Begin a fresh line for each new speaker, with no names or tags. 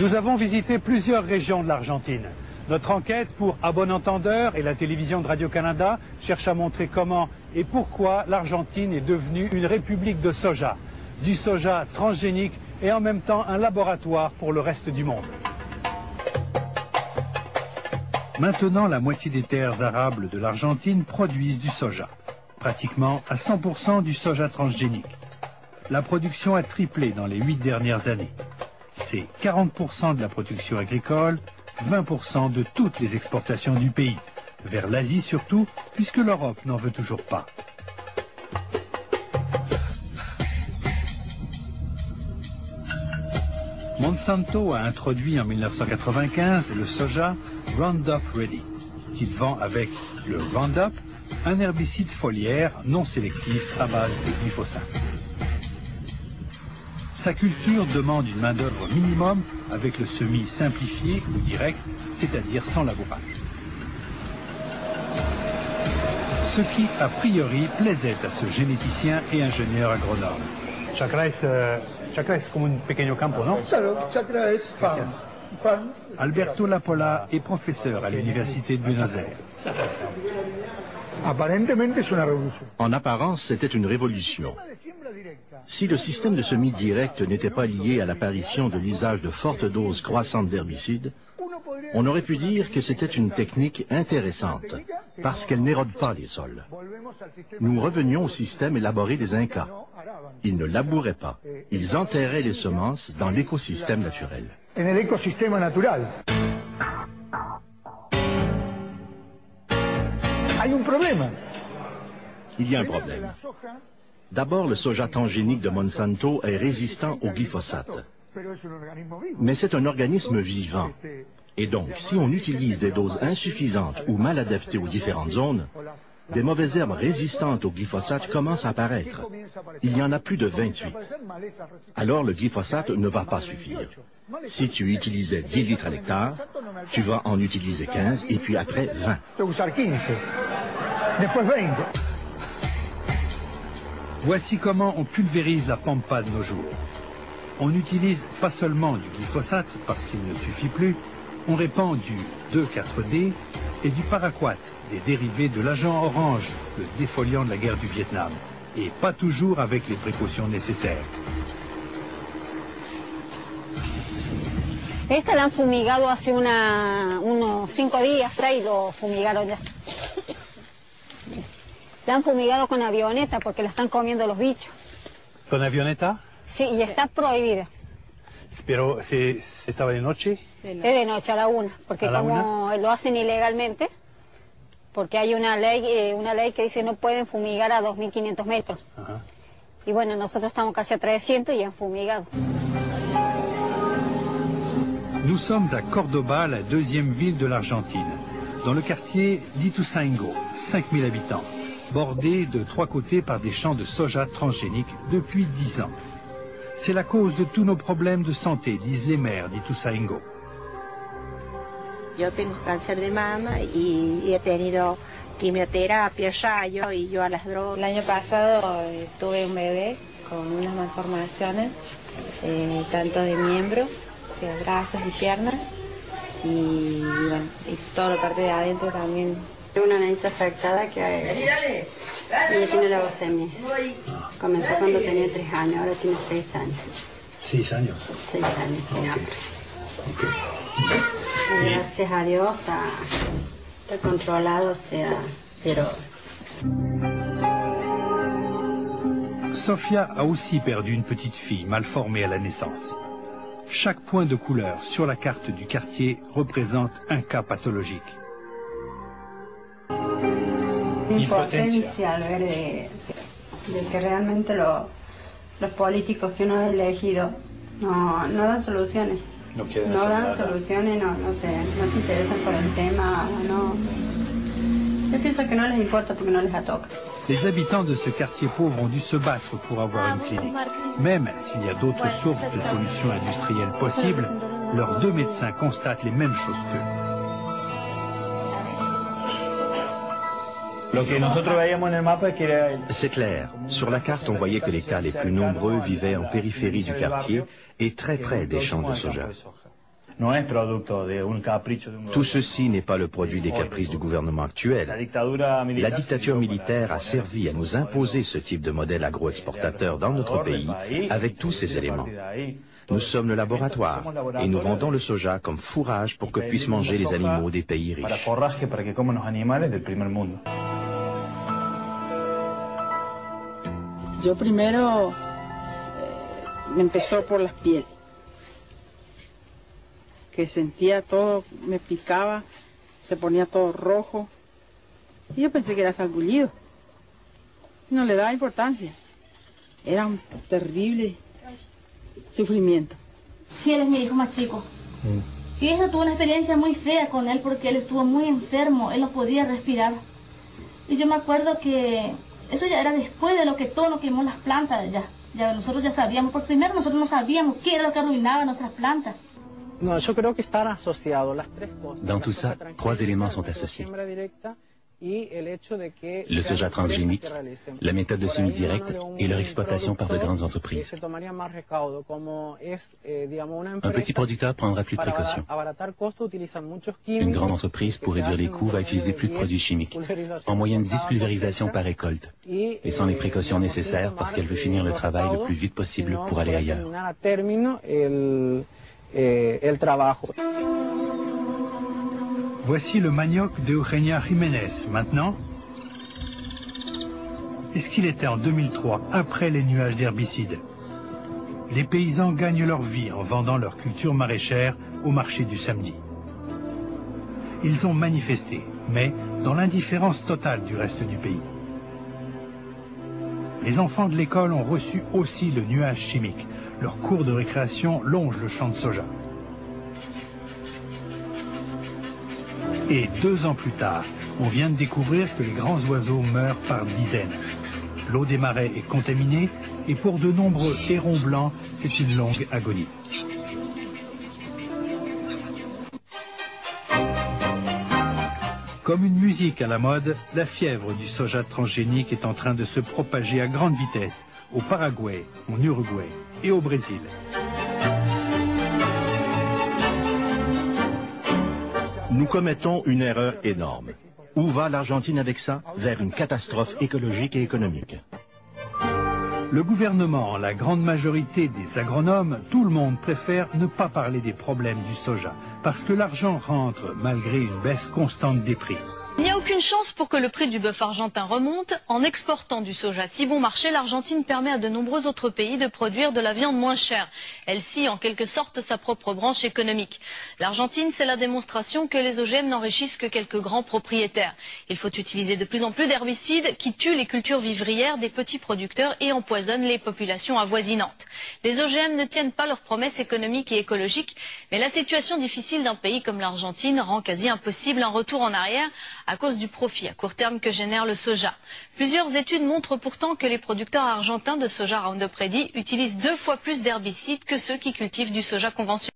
Nous avons visité plusieurs régions de l'Argentine. Notre enquête pour À bon entendeur et la télévision de Radio-Canada cherche à montrer comment et pourquoi l'Argentine est devenue une république de soja. Du soja transgénique et en même temps un laboratoire pour le reste du monde. Maintenant, la moitié des terres arables de l'Argentine produisent du soja. Pratiquement à 100% du soja transgénique. La production a triplé dans les 8 dernières années. C'est 40% de la production agricole, 20% de toutes les exportations du pays, vers l'Asie surtout, puisque l'Europe n'en veut toujours pas. Monsanto a introduit en 1995 le soja Roundup Ready, qu'il vend avec le Roundup, un herbicide foliaire non sélectif à base de glyphosate. Sa culture demande une main-d'œuvre minimum avec le semis simplifié ou direct, c'est-à-dire sans labourage. Ce qui, a priori, plaisait à ce généticien et ingénieur agronome. Chacra es como un pequeño campo, ¿no?
Claro, chacra es farm.
Alberto Lapola est professeur à l'Université de Buenos Aires.
En apparence, c'était une révolution. Si le système de semis direct n'était pas lié à l'apparition de l'usage de fortes doses croissantes d'herbicides, on aurait pu dire que c'était une technique intéressante, parce qu'elle n'érode pas les sols. Nous revenions au système élaboré des Incas. Ils ne labouraient pas, ils enterraient les semences dans l'écosystème naturel. Il y a un problème. D'abord, le soja transgénique de Monsanto est résistant au glyphosate. Mais c'est un organisme vivant. Et donc, si on utilise des doses insuffisantes ou mal adaptées aux différentes zones, des mauvaises herbes résistantes au glyphosate commencent à apparaître. Il y en a plus de 28. Alors le glyphosate ne va pas suffire. Si tu utilisais 10 litres à l'hectare, tu vas en utiliser 15 et puis après 20.
Voici comment on pulvérise la pampa de nos jours. On n'utilise pas seulement du glyphosate parce qu'il ne suffit plus, on répand du 2,4-D et du paraquat, des dérivés de l'agent orange, le défoliant de la guerre du Vietnam, et pas toujours avec les précautions nécessaires.
Esta la han fumigado hace unos 5 días, 6 lo fumigaron ya. La han fumigado con avioneta porque la están comiendo los bichos.
¿Con avioneta?
Sí, y está prohibida.
Pero ¿se estaba de noche?
Es de noche a la 1, porque como lo hacen ilegalmente, porque hay una ley que dice no pueden fumigar a 2.500 metros. Ajá. Y bueno, nosotros estamos casi a 300 y han fumigado.
Nous sommes à Cordoba, la deuxième ville de l'Argentine, dans le quartier d'Ituzaingó, 5000 habitants, bordé de 3 côtés par des champs de soja transgénique depuis 10 ans. C'est la cause de tous nos problèmes de santé, disent les maires d'Ituzaingó.
Yo tengo cáncer de mama y he tenido quimioterapia, rayo y yo a las drogas.
El año pasado tuve un bebé con unas malformaciones, tanto de miembros, de brazos y piernas, y bueno, y toda la parte de adentro también.
Tengo una nenita afectada que ella tiene leucemia. Comenzó cuando tenía 3 años, ahora tiene 6 años.
6 años.
6 años tiene hambre. Gracias a Dios está controlado, o sea, pero...
Sofia a aussi perdu une petite fille mal formée à la naissance. Chaque point de couleur sur la carte du quartier représente un cas pathologique.
Impotencia al ver de que realmente los políticos que uno ha elegido no dan soluciones. No dan soluciones, no se interesan por el tema, no. Yo pienso que no les importa porque no les toca.
Les habitants de ce quartier pauvre ont dû se battre pour avoir une clinique. Même s'il y a d'autres sources de pollution industrielle possibles, leurs 2 médecins constatent les mêmes choses qu'eux.
C'est clair. Sur la carte, on voyait que les cas les plus nombreux vivaient en périphérie du quartier et très près des champs de soja. Tout ceci n'est pas le produit des caprices du gouvernement actuel. La dictature militaire a servi à nous imposer ce type de modèle agro-exportateur dans notre pays avec tous ces éléments. Nous sommes le laboratoire et nous vendons le soja comme fourrage pour que puissent manger les animaux des pays riches.
Yo primero me empezó por las pieles, que sentía todo, me picaba, se ponía todo rojo, y yo pensé que era sarpullido. No le daba importancia, era un terrible sufrimiento.
Sí, él es mi hijo más chico. Y eso tuvo una experiencia muy fea con él porque él estuvo muy enfermo, él no podía respirar. Y yo me acuerdo que eso ya era después de lo que todo nos quemó las plantas ya nosotros ya sabíamos, por primero nosotros no sabíamos qué era lo que arruinaba nuestras plantas.
No, yo creo que están asociados las tres cosas.
Dans tout ça, trois éléments sont associés. Le soja transgénique, la méthode de semis direct et leur exploitation par de grandes entreprises. Un petit producteur prendra plus de précautions. Une grande entreprise, pour réduire les coûts, va utiliser plus de produits chimiques. En moyenne 10 pulvérisations par récolte. Et sans les précautions nécessaires parce qu'elle veut finir le travail le plus vite possible pour aller ailleurs.
Voici le manioc de Eugenia Jiménez. Maintenant, est ce qu'il était en 2003, après les nuages d'herbicides. Les paysans gagnent leur vie en vendant leur culture maraîchère au marché du samedi. Ils ont manifesté, mais dans l'indifférence totale du reste du pays. Les enfants de l'école ont reçu aussi le nuage chimique. Leur cours de récréation longe le champ de soja. Et 2 ans plus tard, on vient de découvrir que les grands oiseaux meurent par dizaines. L'eau des marais est contaminée et pour de nombreux hérons blancs, c'est une longue agonie. Comme une musique à la mode, la fièvre du soja transgénique est en train de se propager à grande vitesse au Paraguay, en Uruguay et au Brésil.
Nous commettons une erreur énorme. Où va l'Argentine avec ça? Vers une catastrophe écologique et économique.
Le gouvernement, la grande majorité des agronomes, tout le monde préfère ne pas parler des problèmes du soja, parce que l'argent rentre malgré une baisse constante des prix.
Il n'y a aucune chance pour que le prix du bœuf argentin remonte. En exportant du soja si bon marché, l'Argentine permet à de nombreux autres pays de produire de la viande moins chère. Elle scie en quelque sorte sa propre branche économique. L'Argentine, c'est la démonstration que les OGM n'enrichissent que quelques grands propriétaires. Il faut utiliser de plus en plus d'herbicides qui tuent les cultures vivrières des petits producteurs et empoisonnent les populations avoisinantes. Les OGM ne tiennent pas leurs promesses économiques et écologiques, mais la situation difficile d'un pays comme l'Argentine rend quasi impossible un retour en arrière à cause du profit à court terme que génère le soja. Plusieurs études montrent pourtant que les producteurs argentins de soja Roundup Ready utilisent 2 fois plus d'herbicides que ceux qui cultivent du soja conventionnel.